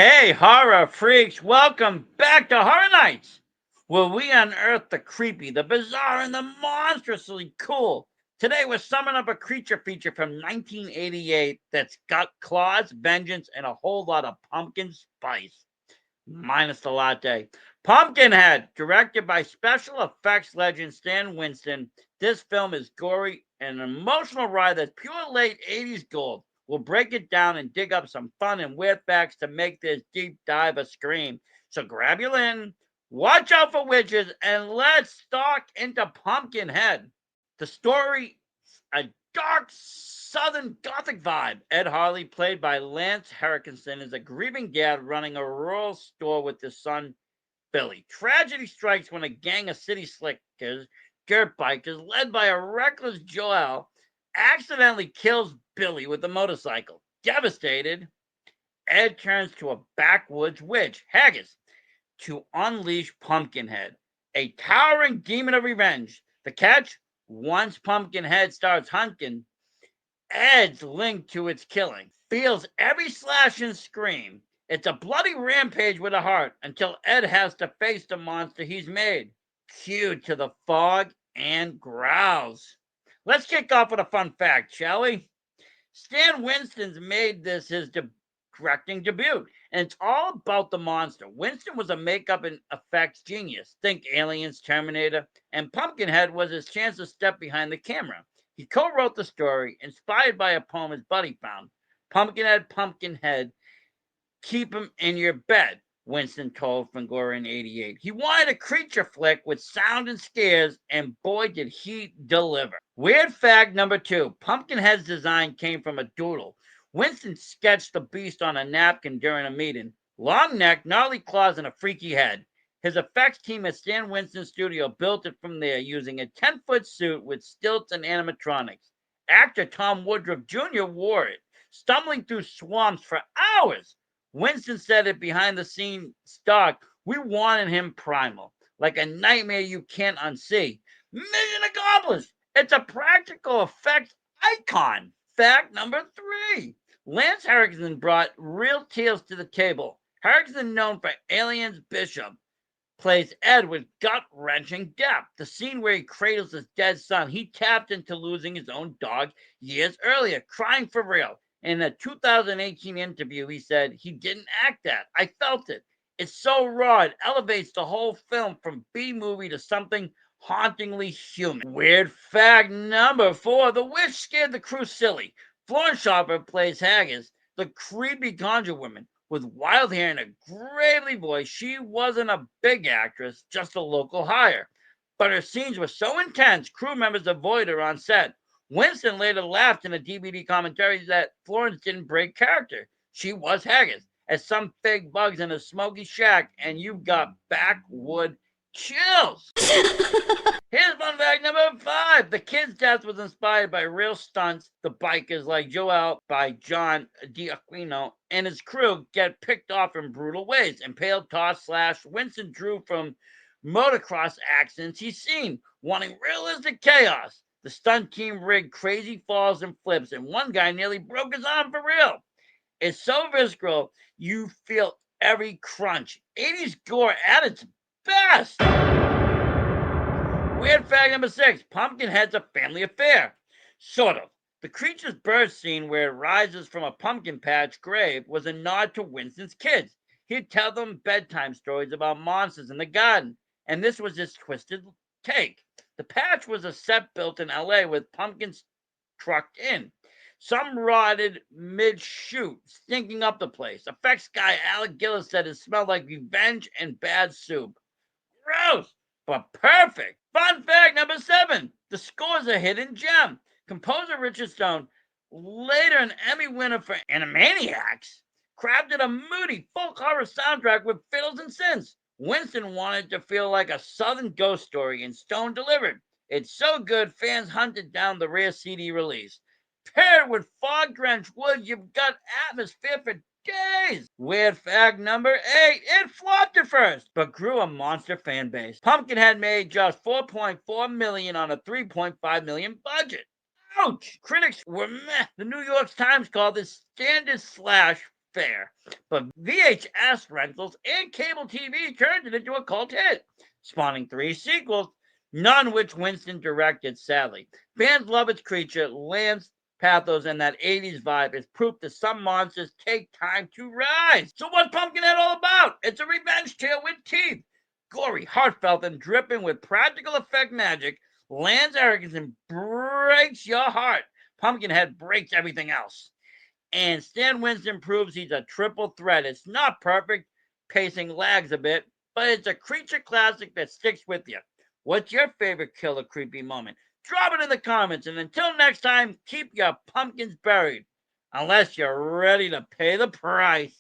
Hey, horror freaks, welcome back to Horror Nights, where we unearth the creepy, the bizarre, and the monstrously cool. Today, we're summing up a creature feature from 1988 that's got claws, vengeance, and a whole lot of pumpkin spice, minus the latte. Pumpkinhead, directed by special effects legend Stan Winston. This film is gory and an emotional ride that's pure late 80s gold. We'll break it down and dig up some fun and weird facts to make this deep dive a scream. So grab your linen, watch out for witches, and let's stalk into Pumpkinhead. The story, a dark southern gothic vibe. Ed Harley, played by Lance Henriksen, is a grieving dad running a rural store with his son Billy. Tragedy strikes when a gang of city slickers, dirt bikers, led by a reckless Joel, accidentally kills Billy with a motorcycle. Devastated, Ed turns to a backwoods witch, Haggis, to unleash Pumpkinhead, a towering demon of revenge. The catch? Once Pumpkinhead starts hunting, Ed's linked to its killing, feels every slash and scream. It's a bloody rampage with a heart until Ed has to face the monster he's made. Cue to the fog and growls. Let's kick off with a fun fact, shall we? Stan Winston's made this his directing debut, and it's all about the monster. Winston was a makeup and effects genius. Think Aliens, Terminator, and Pumpkinhead was his chance to step behind the camera. He co-wrote the story, inspired by a poem his buddy found. Pumpkinhead, Pumpkinhead, keep him in your bed, Winston told Fangoria in 88. He wanted a creature flick with sound and scares, and boy did he deliver. Weird fact number 2. Pumpkinhead's design came from a doodle. Winston sketched the beast on a napkin during a meeting. Long neck, gnarly claws, and a freaky head. His effects team at Stan Winston's studio built it from there using a 10-foot suit with stilts and animatronics. Actor Tom Woodruff Jr. wore it, stumbling through swamps for hours. Winston said it behind the scenes stock. We wanted him primal, like a nightmare you can't unsee. Mission accomplished. It's a practical effects icon. Fact number 3. Lance Henriksen brought real tales to the table. Henriksen, known for Aliens Bishop, plays Ed with gut-wrenching depth. The scene where he cradles his dead son, he tapped into losing his own dog years earlier, crying for real. In a 2018 interview, he said, he didn't act that. I felt it. It's so raw, it elevates the whole film from B-movie to something hauntingly human. Weird fact number 4. The witch scared the crew silly. Florence Sharper plays Haggis, the creepy conjure woman. With wild hair and a gravelly voice, she wasn't a big actress, just a local hire. But her scenes were so intense, crew members avoided her on set. Winston later laughed in a DVD commentary that Florence didn't break character. She was Haggis, as some fake bugs in a smoky shack, and you've got backwood chills. Here's fun fact number 5. The kid's death was inspired by real stunts. The bikers like Joel by John D'Aquino and his crew get picked off in brutal ways. Impaled, tossed, slashed. Winston drew from motocross accidents he's seen, wanting realistic chaos. The stunt team rigged crazy falls and flips, and one guy nearly broke his arm for real. It's so visceral, you feel every crunch. 80s gore at its best. Weird fact number 6. Pumpkinhead's a family affair. Sort of. The creature's birth scene where it rises from a pumpkin patch grave was a nod to Winston's kids. He'd tell them bedtime stories about monsters in the garden, and this was his twisted take. The patch was a set built in LA with pumpkins trucked in. Some rotted mid-shoot, stinking up the place. Effects guy Alec Gillis said it smelled like revenge and bad soup. Gross, but perfect. Fun fact number 7. The score's a hidden gem. Composer Richard Stone, later an Emmy winner for Animaniacs, crafted a moody folk horror soundtrack with fiddles and synths. Winston wanted to feel like a southern ghost story, and Stone delivered. It's so good, fans hunted down the rare CD release. Paired with fog-drenched woods, you've got atmosphere for days. Weird fact number 8. It flopped at first, but grew a monster fan base. Pumpkinhead made just $4.4 million on a $3.5 million budget. Ouch! Critics were meh. The New York Times called this standard slash fair. But VHS rentals and cable TV turned it into a cult hit, spawning 3 sequels, none which Winston directed, sadly. Fans love its creature, Lance pathos, and that 80s vibe is proof that some monsters take time to rise. So what's Pumpkinhead all about? It's a revenge tale with teeth. Gory, heartfelt, and dripping with practical effect magic, Lance arrogance breaks your heart. Pumpkinhead breaks everything else. And Stan Winston proves he's a triple threat. It's not perfect, pacing lags a bit, but it's a creature classic that sticks with you. What's your favorite killer creepy moment? Drop it in the comments, and until next time, keep your pumpkins buried. Unless you're ready to pay the price.